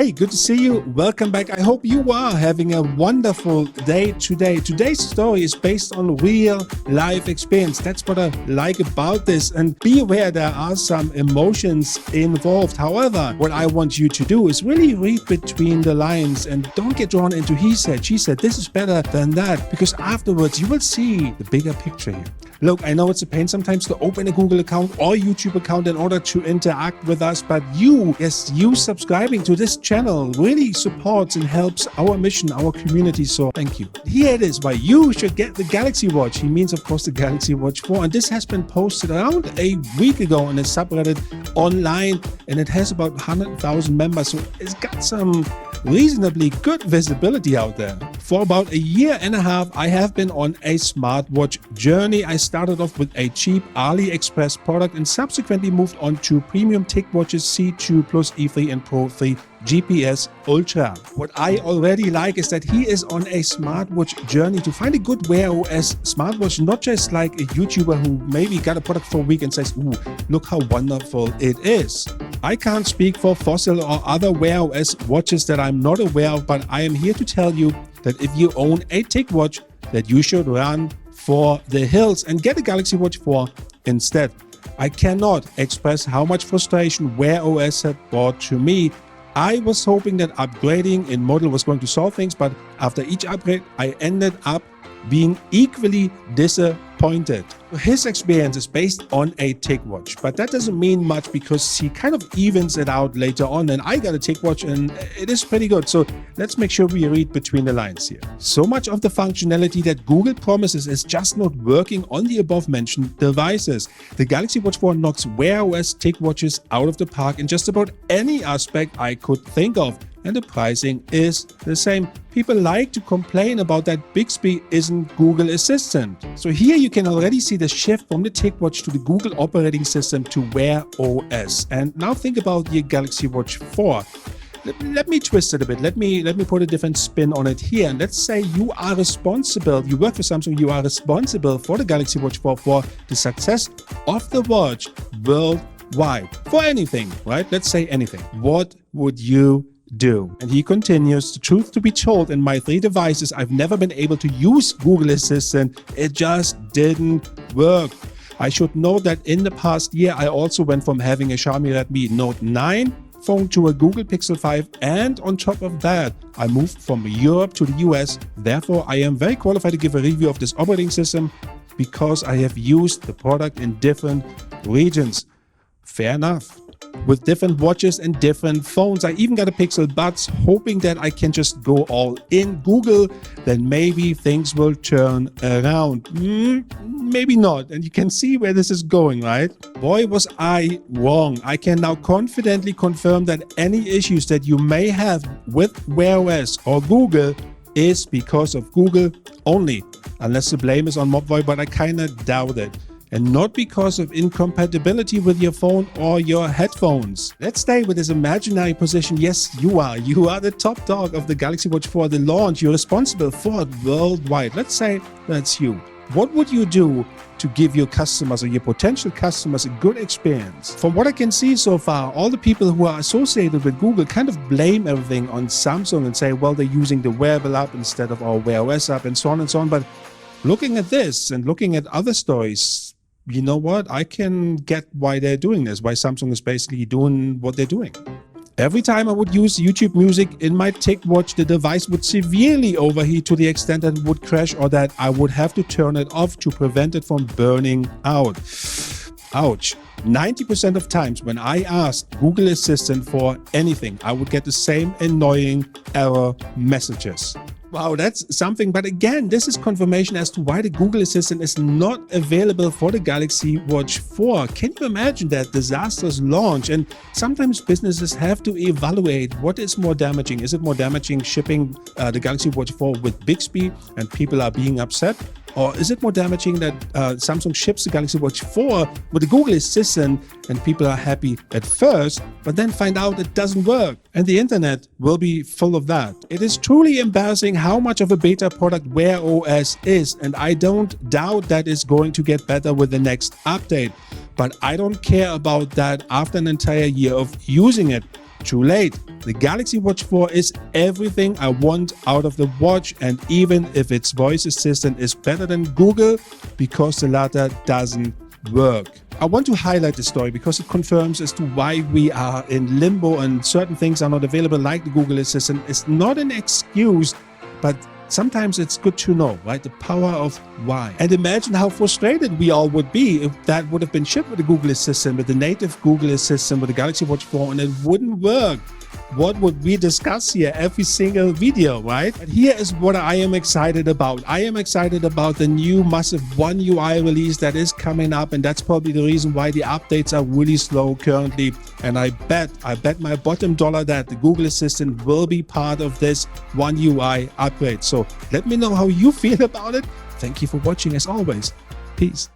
Hey, good to see you. Welcome back. I hope you are having a wonderful day today. Today's story is based on real life experience. That's what I like about this. And be aware there are some emotions involved. However, what I want you to do is really read between the lines and don't get drawn into he said, she said, this is better than that, because afterwards you will see the bigger picture here. Look, I know it's a pain sometimes to open a Google account or YouTube account in order to interact with us, but you subscribing to this channel really supports and helps our mission, our community, so thank you. Here it is, why you should get the Galaxy Watch. He means, of course, the Galaxy Watch 4, and this has been posted around a week ago on a subreddit online, and it has about 100,000 members, so it's got some reasonably good visibility out there. For about a year and a half, I have been on a smartwatch journey. I started off with a cheap AliExpress product and subsequently moved on to premium TicWatches C2 Plus E3 and Pro 3 GPS Ultra. What I already like is that he is on a smartwatch journey to find a good Wear OS smartwatch, not just like a YouTuber who maybe got a product for a week and says, ooh, look how wonderful it is. I can't speak for Fossil or other Wear OS watches that I'm not aware of, but I am here to tell you that if you own a TicWatch, that you should run for the hills and get a Galaxy Watch 4 instead. I cannot express how much frustration Wear OS had brought to me. I was hoping that upgrading in model was going to solve things, but after each upgrade, I ended up being equally disappointed. His experience is based on a TicWatch, but that doesn't mean much because he kind of evens it out later on, and I got a TicWatch and it is pretty good. So let's make sure we read between the lines here. So much of the functionality that Google promises is just not working on the above mentioned devices. The Galaxy Watch 4 knocks Wear OS TicWatches out of the park in just about any aspect I could think of. And the pricing is the same. People like to complain about that Bixby isn't Google Assistant. So here you can already see the shift from the TicWatch to the Google operating system to Wear OS. And now think about your Galaxy Watch 4. Let me twist it a bit. Let me put a different spin on it here. And let's say you are responsible, you work for Samsung, you are responsible for the Galaxy Watch 4 for the success of the watch worldwide. For anything, right? Let's say anything. What would you do? And he continues, the truth to be told, in my 3 devices, I've never been able to use Google Assistant. It just didn't work. I should note that in the past year, I also went from having a Xiaomi Redmi Note 9 phone to a Google Pixel 5, and on top of that, I moved from Europe to the US. Therefore, I am very qualified to give a review of this operating system because I have used the product in different regions. Fair enough. With different watches and different phones. I even got a Pixel Buds, hoping that I can just go all in Google, then maybe things will turn around. Maybe not, and you can see where this is going, right? Boy, was I wrong. I can now confidently confirm that any issues that you may have with Wear OS or Google is because of Google only, unless the blame is on Mobvoi, but I kinda doubt it. And not because of incompatibility with your phone or your headphones. Let's stay with this imaginary position. Yes, you are the top dog of the Galaxy Watch 4, the launch. You're responsible for it worldwide. Let's say that's you. What would you do to give your customers or your potential customers a good experience? From what I can see so far, all the people who are associated with Google kind of blame everything on Samsung and say, well, they're using the wearable app instead of our Wear OS app and so on and so on. But looking at this and looking at other stories, you know what? I can get why they're doing this, why Samsung is basically doing what they're doing. Every time I would use YouTube music in my TicWatch, the device would severely overheat to the extent that it would crash or that I would have to turn it off to prevent it from burning out. Ouch. 90% of times when I asked Google Assistant for anything, I would get the same annoying error messages. Wow, that's something. But again, this is confirmation as to why the Google Assistant is not available for the Galaxy Watch 4. Can you imagine that disastrous launch? And sometimes businesses have to evaluate what is more damaging. Is it more damaging shipping the Galaxy Watch 4 with Bixby and people are being upset? Or is it more damaging that Samsung ships the Galaxy Watch 4 with the Google Assistant and people are happy at first, but then find out it doesn't work? And the internet will be full of that. It is truly embarrassing how much of a beta product Wear OS is, and I don't doubt that it's going to get better with the next update. But I don't care about that after an entire year of using it. too late. The Galaxy Watch 4 is everything I want out of the watch, and even if its voice assistant is better than Google, because the latter doesn't work. I want to highlight the story because it confirms as to why we are in limbo and certain things are not available, like the Google Assistant. It's not an excuse, but sometimes it's good to know, right? The power of why. And imagine how frustrated we all would be if that would have been shipped with the Google Assistant, with the native Google Assistant, with the Galaxy Watch 4, and it wouldn't work. What would we discuss here every single video, right? But here is what I am excited about. I am excited about the new massive One UI release that is coming up, and that's probably the reason why the updates are really slow currently. And I bet my bottom dollar that the Google Assistant will be part of this One UI upgrade. So let me know how you feel about it. Thank you for watching as always. Peace.